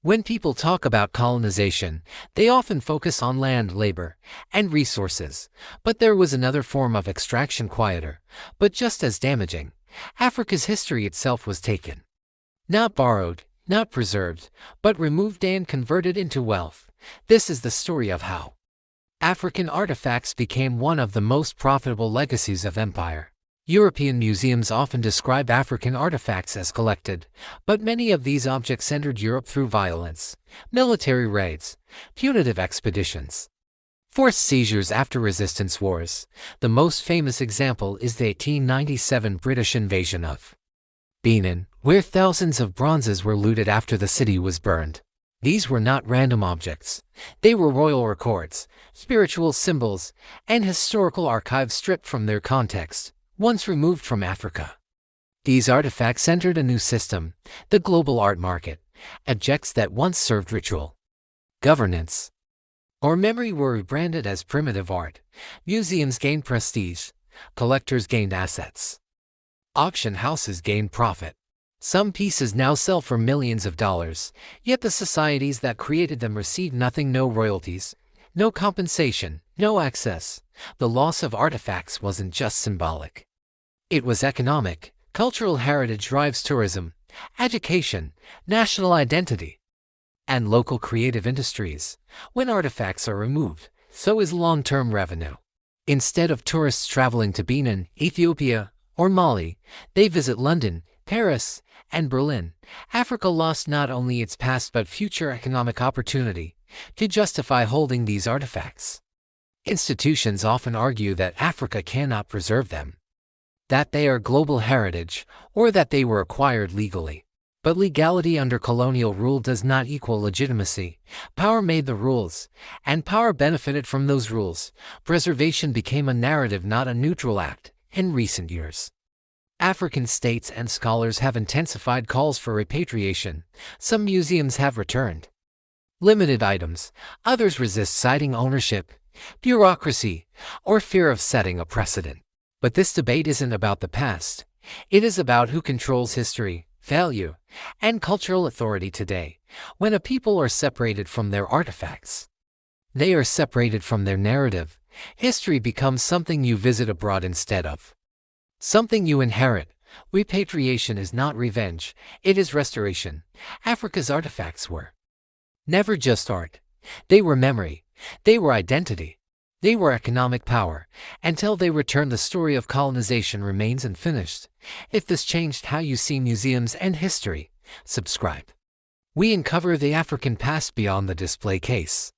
When people talk about colonization, they often focus on land, labor, and resources. But there was another form of extraction quieter, but just as damaging. Africa's history itself was taken. Not borrowed, not preserved, but removed and converted into wealth. This is the story of how African artifacts became one of the most profitable legacies of empire. European museums often describe African artifacts as collected, but many of these objects entered Europe through violence, military raids, punitive expeditions, forced seizures after resistance wars. The most famous example is the 1897 British invasion of Benin, where thousands of bronzes were looted after the city was burned. These were not random objects. They were royal records, spiritual symbols, and historical archives stripped from their context. Once removed from Africa, these artifacts entered a new system, the global art market. Objects that once served ritual, governance, or memory were rebranded as primitive art. Museums gained prestige, collectors gained assets, auction houses gained profit. Some pieces now sell for millions of dollars, yet the societies that created them received nothing: no royalties, no compensation, no access. The loss of artifacts wasn't just symbolic. It was economic. Cultural heritage drives tourism, education, national identity, and local creative industries. When artifacts are removed, so is long-term revenue. Instead of tourists traveling to Benin, Ethiopia, or Mali, they visit London, Paris, and Berlin. Africa lost not only its past but future economic opportunity to justify holding these artifacts. Institutions often argue that Africa cannot preserve them, that they are global heritage, or that they were acquired legally. But legality under colonial rule does not equal legitimacy. Power made the rules, and power benefited from those rules. Preservation became a narrative, not a neutral act. In recent years, African states and scholars have intensified calls for repatriation. Some museums have returned limited items, others resist, citing ownership, bureaucracy, or fear of setting a precedent. But this debate isn't about the past. It is about who controls history, value, and cultural authority today. When a people are separated from their artifacts, they are separated from their narrative. History becomes something you visit abroad instead of something you inherit. Repatriation is not revenge, it is restoration. Africa's artifacts were never just art. They were memory. They were identity. They were economic power. Until they return, the story of colonization remains unfinished. If this changed how you see museums and history, subscribe. We uncover the African past beyond the display case.